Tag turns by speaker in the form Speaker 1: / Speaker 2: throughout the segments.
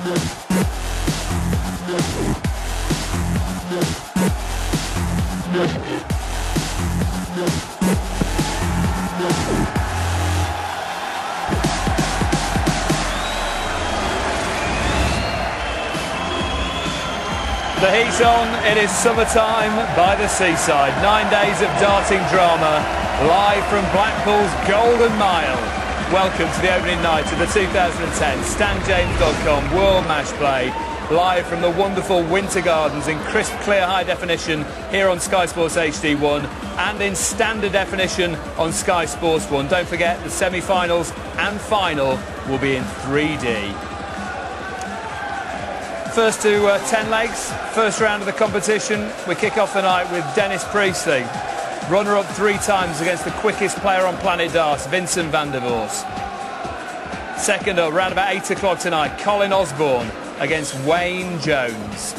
Speaker 1: The heat's on, it is summertime by the seaside. 9 days of darting drama, live from Blackpool's Golden Mile. Welcome to the opening night of the 2010 StanJames.com World Matchplay, live from the wonderful Winter Gardens in crisp, clear, high definition here on Sky Sports HD1 and in standard definition on Sky Sports 1. Don't forget, the semi-finals and final will be in 3D. First to 10 legs, first round of the competition. We kick off the night with Denis Priestley, runner-up 3 times against the quickest player on planet darts, Vincent van Voort. Second up, round about 8 o'clock tonight, Colin Osborne against Wayne Jones.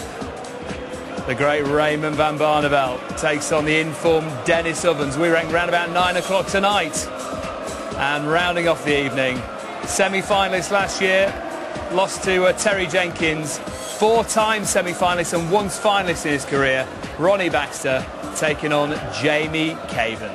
Speaker 1: The great Raymond van Barneveld takes on the informed Denis Ovens. We rank round about 9 o'clock tonight. And rounding off the evening, semi-finalist last year, lost to Terry Jenkins, 4-time semi-finalist and once finalist in his career, Ronnie Baxter, taking on Jamie Caven.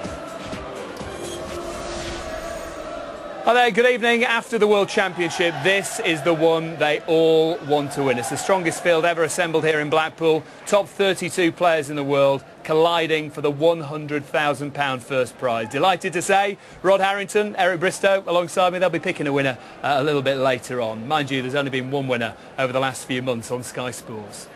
Speaker 1: Hi there, good evening. After the World Championship, this is the one they all want to win. It's the strongest field ever assembled here in Blackpool. Top 32 players in the world colliding for the £100,000 first prize. Delighted to say, Rod Harrington, Eric Bristow alongside me. They'll be picking a winner a little bit later on. Mind you, there's only been one winner over the last few months on Sky Sports.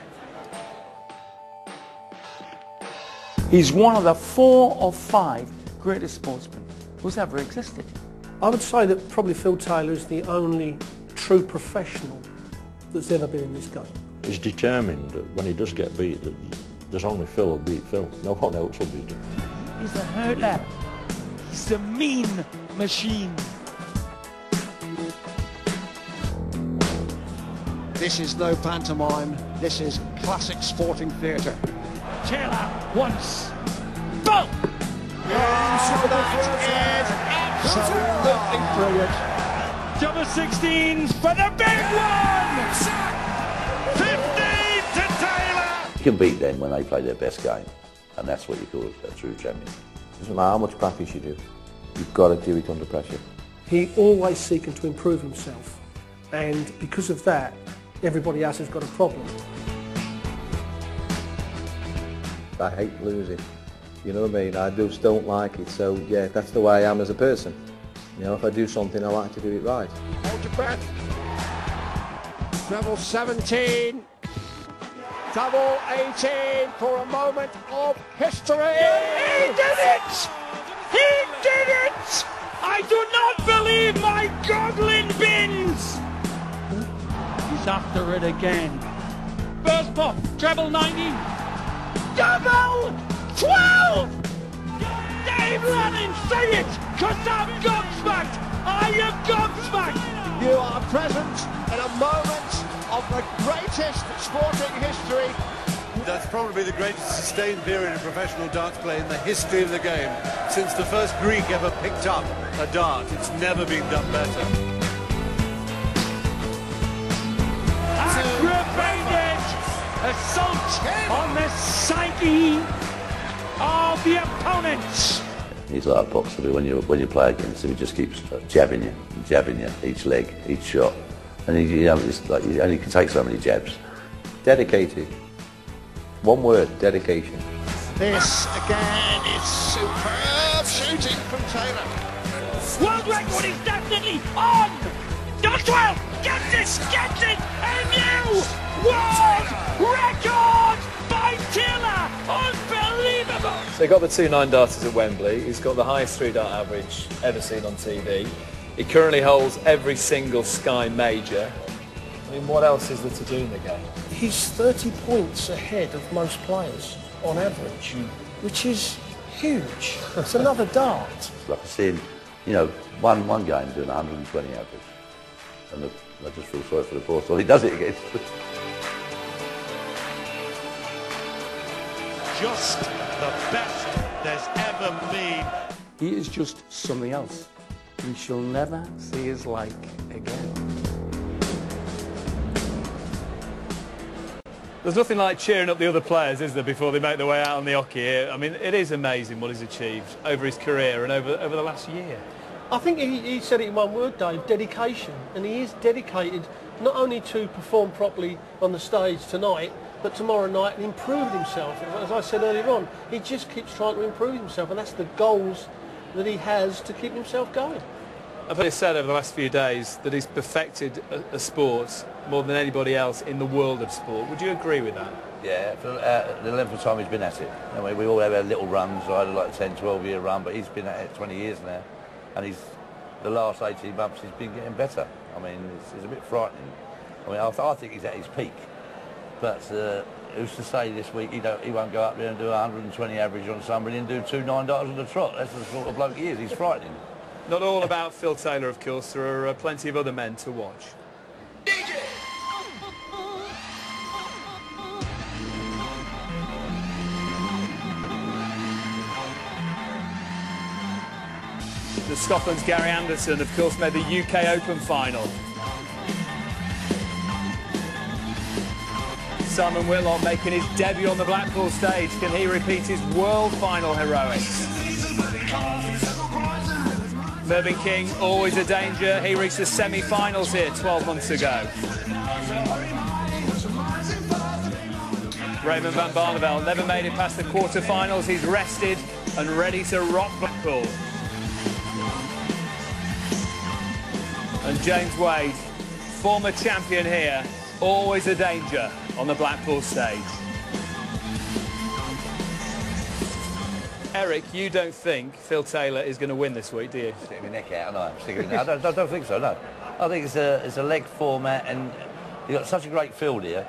Speaker 2: He's one of the 4 or 5 greatest sportsmen who's ever existed.
Speaker 3: I would say that probably Phil Taylor is the only true professional that's ever been in this game.
Speaker 4: He's determined that when he does get beat, that there's only Phil will beat Phil. No one else will beat him.
Speaker 5: He's a hurler. He's a mean machine.
Speaker 6: This is no pantomime. This is classic sporting theatre.
Speaker 5: Taylor once. Boom!
Speaker 6: Absolutely brilliant.
Speaker 5: Double 16s for the big one! 15 to Taylor!
Speaker 7: You can beat them when they play their best game, and that's what you call a true champion. Doesn't matter how much practice you do, you've got to do it under pressure.
Speaker 3: He always seeking to improve himself, and because of that, everybody else has got a problem.
Speaker 8: I hate losing. You know what I mean? I just don't like it, so yeah, that's the way I am as a person. You know, if I do something, I like to do it right.
Speaker 6: Hold your breath. Treble 17. Double 18 for a moment of history.
Speaker 5: He did it! He did it! I do not believe my goggling bins! He's after it again. First pop, treble 19. Double 12! Dave Lanning, say it, because I'm gobsmacked! I am gobsmacked!
Speaker 6: You are present in a moment of the greatest sporting history.
Speaker 9: That's probably the greatest sustained period of professional darts play in the history of the game. Since the first Greek ever picked up a dart, it's never been done better.
Speaker 5: Aggravated assault on the psyche of the opponent.
Speaker 7: He's like a boxer. When you play against him, he just keeps jabbing you, each leg, each shot, and it's like he only can take so many jabs.
Speaker 8: Dedicated. One word, dedication.
Speaker 6: This again is superb shooting from Taylor.
Speaker 5: World record is definitely on! Double 12! Get it! Get it! A new world record by Taylor! Unbelievable!
Speaker 1: So he got the 2 9-darters at Wembley. He's got the highest 3-dart average ever seen on TV. He currently holds every single Sky major. I mean, what else is there to do in the game?
Speaker 3: He's 30 points ahead of most players on average, which is huge. It's another dart.
Speaker 7: It's like seeing, one game doing 120 average, and I just feel sorry for the poor soul. He does it against.
Speaker 9: Just the best there's ever been.
Speaker 2: He is just something else. We shall never see his like again.
Speaker 1: There's nothing like cheering up the other players, is there, before they make their way out on the hockey? I mean, it is amazing what he's achieved over his career and over the last year.
Speaker 3: I think he said it in one word, Dave, dedication. And he is dedicated not only to perform properly on the stage tonight, but tomorrow night and improve himself. As I said earlier on, he just keeps trying to improve himself, and that's the goals that he has to keep himself going.
Speaker 1: I've heard said over the last few days that he's perfected a sport more than anybody else in the world of sport. Would you agree with that?
Speaker 7: Yeah, for the length of time he's been at it. I mean, we all have our little runs. I had like a 10, 12-year run, but he's been at it 20 years now. And the last 18 months he's been getting better. I mean, it's a bit frightening. I mean, I think he's at his peak. But who's to say this week he won't go up there and do 120 average on somebody and do 2 9-darters on the trot? That's the sort of bloke he is. He's frightening.
Speaker 1: Not all about Phil Taylor, of course. There are plenty of other men to watch. The Scotland's Gary Anderson, of course, made the UK Open final. Simon Whitlock making his debut on the Blackpool stage. Can he repeat his world final heroics? Mervyn King, always a danger. He reached the semi-finals here 12 months ago. Raymond van Barneveld never made it past the quarter-finals. He's rested and ready to rock Blackpool. And James Wade, former champion here, always a danger on the Blackpool stage. Eric, you don't think Phil Taylor is going to win this week, do you?
Speaker 7: Sticking my neck out, I don't think so, no. I think it's a leg format, and you've got such a great field here.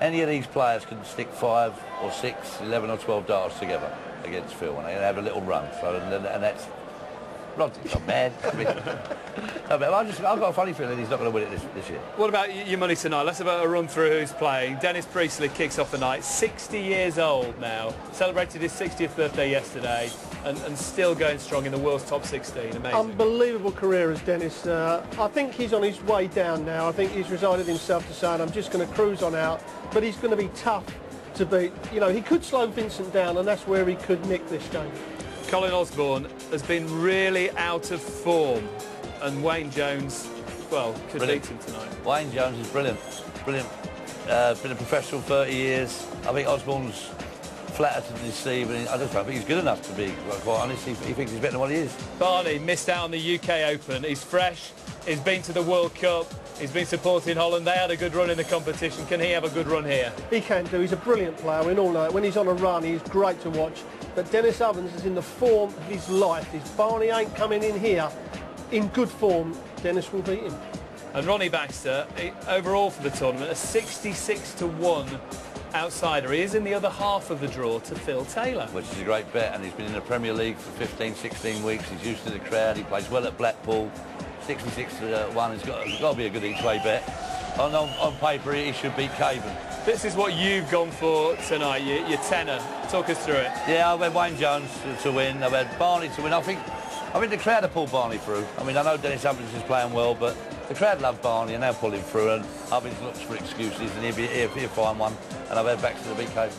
Speaker 7: Any of these players can stick 5 or 6, 11 or 12 darts together against Phil, and they have a little run. So, and that's not bad. I mean, I've got a funny feeling he's not going to win it this year.
Speaker 1: What about your money tonight? Let's have a run through who's playing. Denis Priestley kicks off the night, 60 years old now. Celebrated his 60th birthday yesterday and still going strong in the world's top 16. Amazing.
Speaker 3: Unbelievable career as Denis. I think he's on his way down now. I think he's resigned himself to saying, I'm just going to cruise on out. But he's going to be tough to beat. You know, he could slow Vincent down, and that's where he could nick this game.
Speaker 1: Colin Osborne has been really out of form, and Wayne Jones, well, could beat him tonight.
Speaker 7: Wayne Jones is brilliant. Been a professional 30 years. I think Osborne's flattered to deceive, and I think he's good enough to be, quite honest. He thinks he's better than what he is.
Speaker 1: Barney missed out on the UK Open. He's fresh. He's been to the World Cup. He's been supporting Holland. They had a good run in the competition. Can he have a good run here?
Speaker 3: He can do. He's a brilliant player. We all know it. When he's on a run, he's great to watch. But Denis Ovens is in the form of his life. If Barney ain't coming in here in good form, Denis will beat him.
Speaker 1: And Ronnie Baxter, overall for the tournament, a 66-1 outsider. He is in the other half of the draw to Phil Taylor.
Speaker 7: Which is a great bet, and he's been in the Premier League for 15, 16 weeks. He's used to the crowd. He plays well at Blackpool. 66-1. It's got to be a good each-way bet. On paper, he should beat Caven.
Speaker 1: This is what you've gone for tonight, your tenner. Talk us through it.
Speaker 7: Yeah, I've had Wayne Jones to win. I've had Barney to win. I think the crowd have pulled Barney through. I mean, I know Denis Ovens is playing well, but the crowd love Barney and they'll pull him through. And Ovens looks for excuses, and he'll find one. And I've had Baxter to beat Caven.